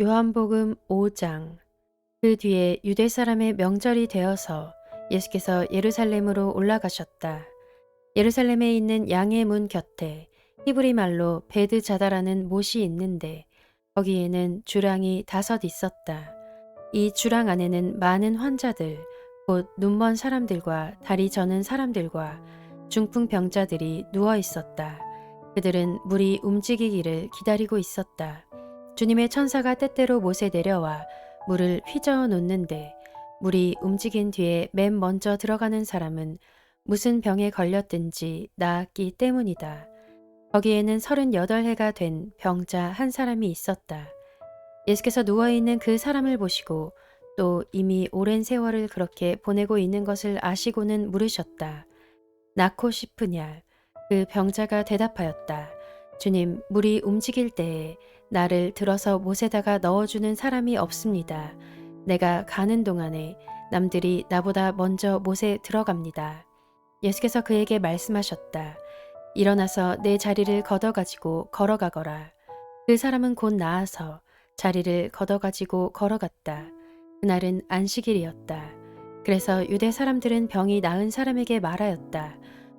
요한복음 5장. 그 뒤에 유대 사람의 명절이 되어서 예수께서 예루살렘으로 올라가셨다. 예루살렘에 있는 양의 문 곁에 히브리 말로 베드자다라는 못이 있는데 거기에는 주랑이 5 있었다. 이 주랑 안에는 많은 환자들, 곧 눈먼 사람들과 다리 저는 사람들과 중풍 병자들이 누워 있었다. 그들은 물이 움직이기를 기다리고 있었다. 주님의 천사가 때때로 못에 내려와 물을 휘저어 놓는데 물이 움직인 뒤에 맨 먼저 들어가는 사람은 무슨 병에 걸렸든지 나았기 때문이다. 거기에는 38해가 된 병자 한 사람이 있었다. 예수께서 누워있는 그 사람을 보시고 또 이미 오랜 세월을 그렇게 보내고 있는 것을 아시고는 물으셨다. 낳고 싶으냐? 그 병자가 대답하였다. 주님, 물이 움직일 때에 나를 들어서 못에다가 넣어주는 사람이 없습니다. 내가 가는 동안에 남들이 나보다 먼저 못에 들어갑니다. 예수께서 그에게 말씀하셨다. 일어나서 내 자리를 걷어가지고 걸어가거라. 그 사람은 곧 나아서 자리를 걷어가지고 걸어갔다. 그날은 안식일이었다. 그래서 유대 사람들은 병이 나은 사람에게 말하였다.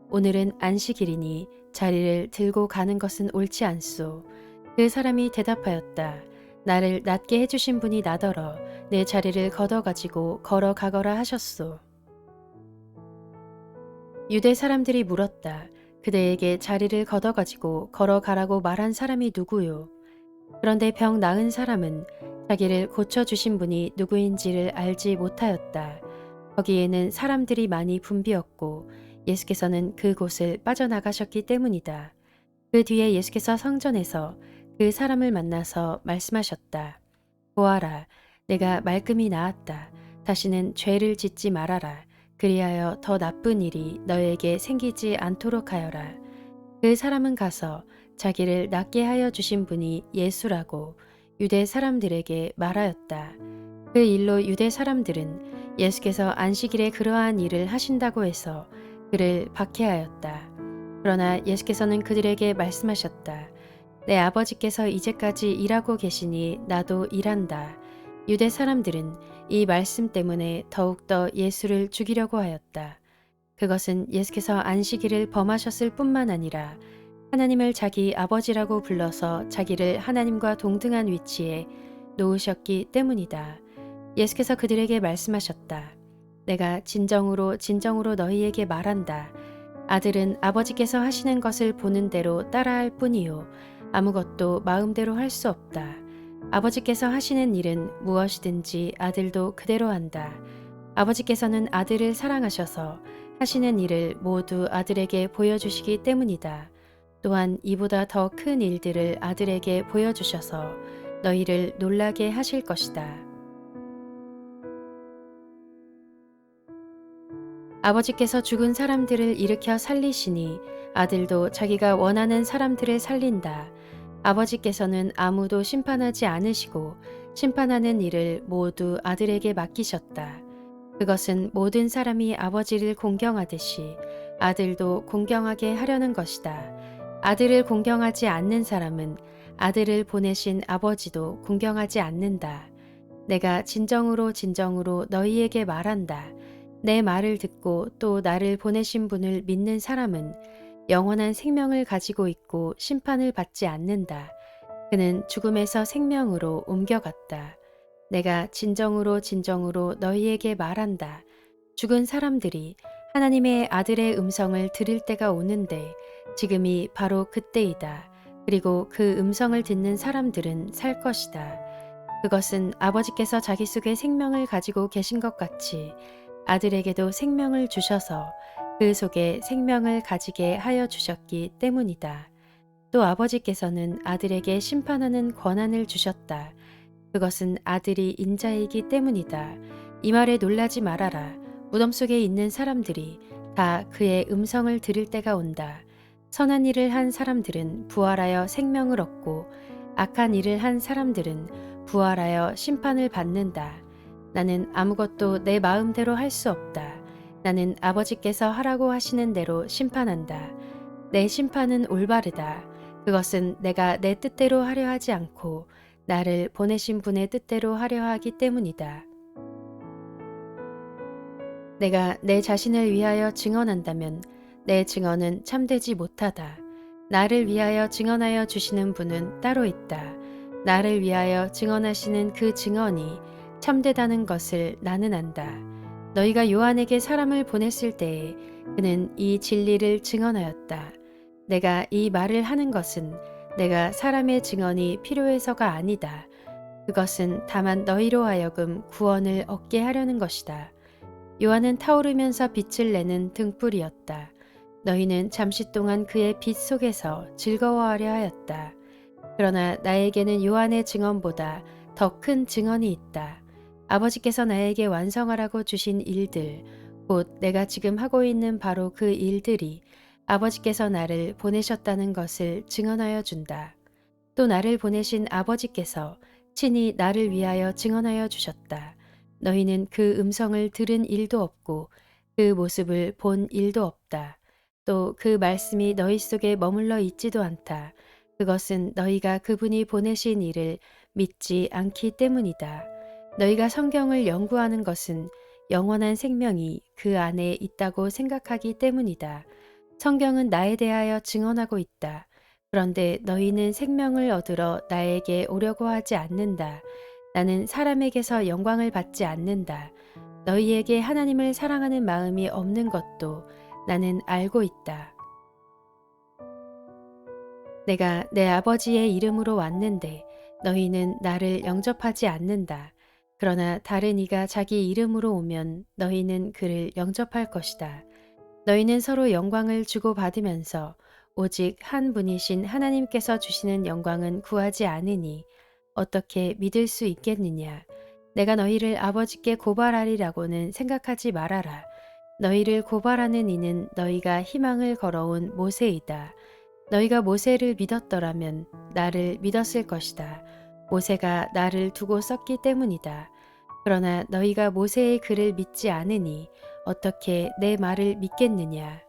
오늘은 안식일이니 자리를 들고 가는 것은 옳지 않소. 그 사람이 대답하였다. 나를 낫게 해주신 분이 나더러 내 자리를 걷어가지고 걸어가거라 하셨소. 유대 사람들이 물었다. 그대에게 자리를 걷어가지고 걸어가라고 말한 사람이 누구요? 그런데 병 나은 사람은 자기를 고쳐주신 분이 누구인지를 알지 못하였다. 거기에는 사람들이 많이 붐비었고 예수께서는 그곳을 빠져나가셨기 때문이다. 그 뒤에 예수께서 성전에서 그 사람을 만나서 말씀하셨다. 보아라, 내가 말끔히 나았다. 다시는 죄를 짓지 말아라. 그리하여 더 나쁜 일이 너에게 생기지 않도록 하여라. 그 사람은 가서 자기를 낫게 하여 주신 분이 예수라고 유대 사람들에게 말하였다. 그 일로 유대 사람들은 예수께서 안식일에 그러한 일을 하신다고 해서 그를 박해하였다. 그러나 예수께서는 그들에게 말씀하셨다. 내 아버지께서 이제까지 일하고 계시니 나도 일한다. 유대 사람들은 이 말씀 때문에 더욱더 예수를 죽이려고 하였다. 그것은 예수께서 안식일을 범하셨을 뿐만 아니라 하나님을 자기 아버지라고 불러서 자기를 하나님과 동등한 위치에 놓으셨기 때문이다. 예수께서 그들에게 말씀하셨다. 내가 진정으로 진정으로 너희에게 말한다. 아들은 아버지께서 하시는 것을 보는 대로 따라할 뿐이요 아무것도 마음대로 할 수 없다. 아버지께서 하시는 일은 무엇이든지 아들도 그대로 한다. 아버지께서는 아들을 사랑하셔서 하시는 일을 모두 아들에게 보여주시기 때문이다. 또한 이보다 더 큰 일들을 아들에게 보여주셔서 너희를 놀라게 하실 것이다. 아버지께서 죽은 사람들을 일으켜 살리시니 아들도 자기가 원하는 사람들을 살린다. 아버지께서는 아무도 심판하지 않으시고 심판하는 일을 모두 아들에게 맡기셨다. 그것은 모든 사람이 아버지를 공경하듯이 아들도 공경하게 하려는 것이다. 아들을 공경하지 않는 사람은 아들을 보내신 아버지도 공경하지 않는다. 내가 진정으로 진정으로 너희에게 말한다. 내 말을 듣고 또 나를 보내신 분을 믿는 사람은 영원한 생명을 가지고 있고 심판을 받지 않는다. 그는 죽음에서 생명으로 옮겨갔다. 내가 진정으로 진정으로 너희에게 말한다. 죽은 사람들이 하나님의 아들의 음성을 들을 때가 오는데 지금이 바로 그때이다. 그리고 그 음성을 듣는 사람들은 살 것이다. 그것은 아버지께서 자기 속에 생명을 가지고 계신 것 같이 아들에게도 생명을 주셔서 그 속에 생명을 가지게 하여 주셨기 때문이다. 또 아버지께서는 아들에게 심판하는 권한을 주셨다. 그것은 아들이 인자이기 때문이다. 이 말에 놀라지 말아라. 무덤 속에 있는 사람들이 다 그의 음성을 들을 때가 온다. 선한 일을 한 사람들은 부활하여 생명을 얻고 악한 일을 한 사람들은 부활하여 심판을 받는다. 나는 아무것도 내 마음대로 할 수 없다. 나는 아버지께서 하라고 하시는 대로 심판한다. 내 심판은 올바르다. 그것은 내가 내 뜻대로 하려 하지 않고 나를 보내신 분의 뜻대로 하려 하기 때문이다. 내가 내 자신을 위하여 증언한다면 내 증언은 참되지 못하다. 나를 위하여 증언하여 주시는 분은 따로 있다. 나를 위하여 증언하시는 그 증언이 참되다는 것을 나는 안다. 너희가 요한에게 사람을 보냈을 때에 그는 이 진리를 증언하였다. 내가 이 말을 하는 것은 내가 사람의 증언이 필요해서가 아니다. 그것은 다만 너희로 하여금 구원을 얻게 하려는 것이다. 요한은 타오르면서 빛을 내는 등불이었다. 너희는 잠시 동안 그의 빛 속에서 즐거워하려 하였다. 그러나 나에게는 요한의 증언보다 더 큰 증언이 있다. 아버지께서 나에게 완성하라고 주신 일들, 곧 내가 지금 하고 있는 바로 그 일들이 아버지께서 나를 보내셨다는 것을 증언하여 준다. 또 나를 보내신 아버지께서 친히 나를 위하여 증언하여 주셨다. 너희는 그 음성을 들은 일도 없고 그 모습을 본 일도 없다. 또 그 말씀이 너희 속에 머물러 있지도 않다. 그것은 너희가 그분이 보내신 이를 믿지 않기 때문이다. 너희가 성경을 연구하는 것은 영원한 생명이 그 안에 있다고 생각하기 때문이다. 성경은 나에 대하여 증언하고 있다. 그런데 너희는 생명을 얻으러 나에게 오려고 하지 않는다. 나는 사람에게서 영광을 받지 않는다. 너희에게 하나님을 사랑하는 마음이 없는 것도 나는 알고 있다. 내가 내 아버지의 이름으로 왔는데 너희는 나를 영접하지 않는다. 그러나 다른 이가 자기 이름으로 오면 너희는 그를 영접할 것이다. 너희는 서로 영광을 주고받으면서 오직 한 분이신 하나님께서 주시는 영광은 구하지 않으니 어떻게 믿을 수 있겠느냐. 내가 너희를 아버지께 고발하리라고는 생각하지 말아라. 너희를 고발하는 이는 너희가 희망을 걸어온 모세이다. 너희가 모세를 믿었더라면 나를 믿었을 것이다. 모세가 나를 두고 썼기 때문이다. 그러나 너희가 모세의 글을 믿지 않으니 어떻게 내 말을 믿겠느냐.